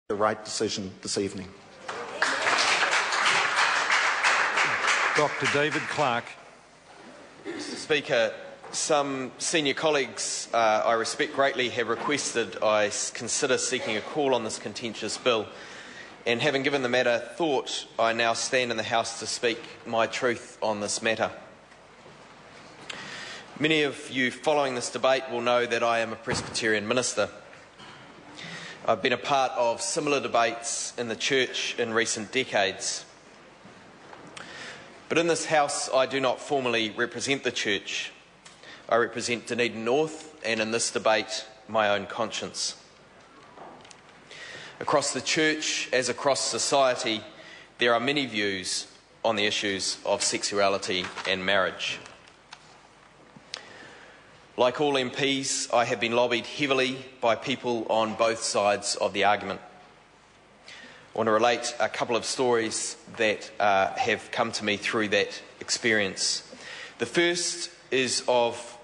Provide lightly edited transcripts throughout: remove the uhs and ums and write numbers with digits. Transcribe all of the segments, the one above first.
the right decision this evening. Dr. David Clark. Mr. Speaker, some senior colleagues I respect greatly have requested I consider seeking a call on this contentious bill, and having given the matter thought, I now stand in the House to speak my truth on this matter. Many of you following this debate will know that I am a Presbyterian minister. I've been a part of similar debates in the Church in recent decades. But in this House, I do not formally represent the Church. I represent Dunedin North, and in this debate, my own conscience. Across the Church, as across society, there are many views on the issues of sexuality and marriage. Like all MPs, I have been lobbied heavily by people on both sides of the argument. I want to relate a couple of stories that have come to me through that experience. The first is of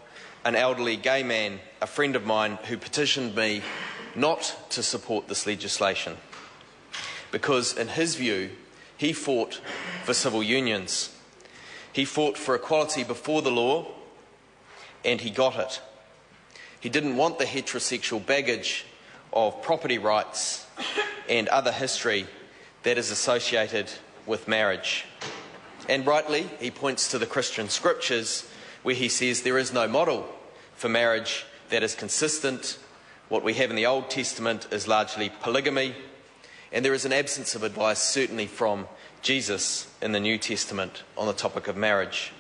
an elderly gay man, a friend of mine, who petitioned me not to support this legislation because, in his view, he fought for civil unions. He fought for equality before the law, and he got it. He didn't want the heterosexual baggage of property rights and other history that is associated with marriage. And rightly, he points to the Christian scriptures where he says there is no model for marriage that is consistent. What we have in the Old Testament is largely polygamy, and there is an absence of advice, certainly from Jesus in the New Testament, on the topic of marriage.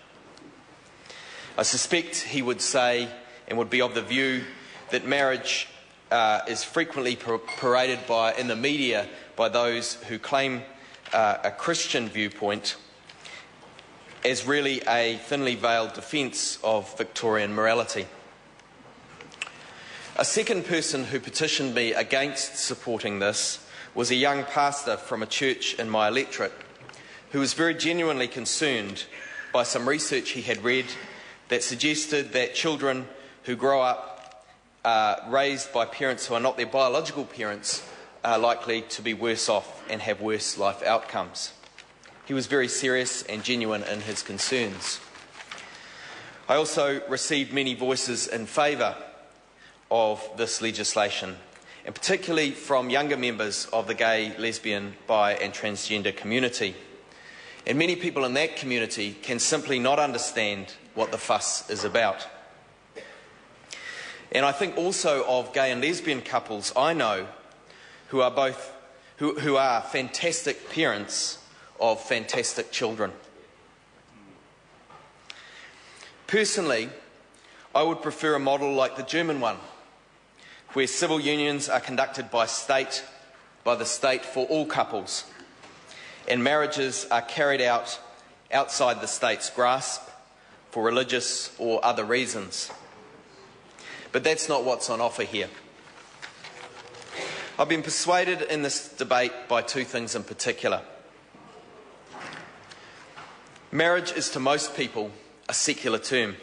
I suspect he would say, and would be of the view, that marriage is frequently paraded in the media by those who claim a Christian viewpoint as really a thinly veiled defence of Victorian morality. A second person who petitioned me against supporting this was a young pastor from a church in my electorate who was very genuinely concerned by some research he had read that suggested that children who grow up raised by parents who are not their biological parents are likely to be worse off and have worse life outcomes. He was very serious and genuine in his concerns. I also received many voices in favour of this legislation, and particularly from younger members of the gay, lesbian, bi and transgender community. And many people in that community can simply not understand what the fuss is about. And I think also of gay and lesbian couples I know who are fantastic parents of fantastic children. Personally, I would prefer a model like the German one, where civil unions are conducted by the state for all couples, and marriages are carried out outside the state's grasp for religious or other reasons. But that's not what's on offer here. I've been persuaded in this debate by two things in particular. Marriage is to most people a secular term,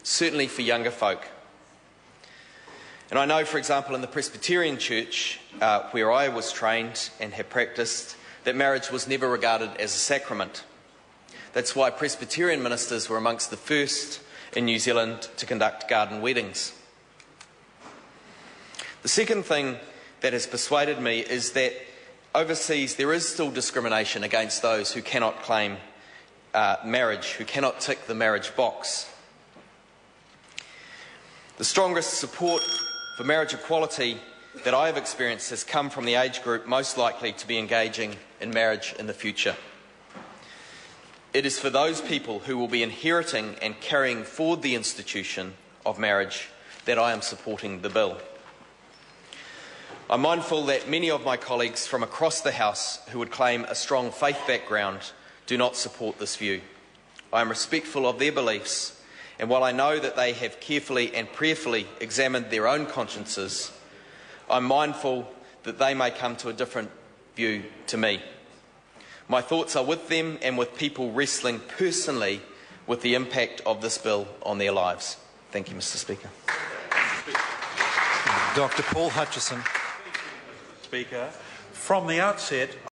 certainly for younger folk. And I know, for example, in the Presbyterian Church, where I was trained and have practiced, that marriage was never regarded as a sacrament. That's why Presbyterian ministers were amongst the first in New Zealand to conduct garden weddings. The second thing that has persuaded me is that overseas there is still discrimination against those who cannot claim marriage, who cannot tick the marriage box. The strongest support for marriage equality that I have experienced has come from the age group most likely to be engaging in marriage in the future. It is for those people who will be inheriting and carrying forward the institution of marriage that I am supporting the bill. I'm mindful that many of my colleagues from across the House who would claim a strong faith background do not support this view. I am respectful of their beliefs, and while I know that they have carefully and prayerfully examined their own consciences, I'm mindful that they may come to a different view to me. My thoughts are with them and with people wrestling personally with the impact of this bill on their lives. Thank you, Mr. Speaker. Dr. Paul Hutchison. Speaker, from the outset,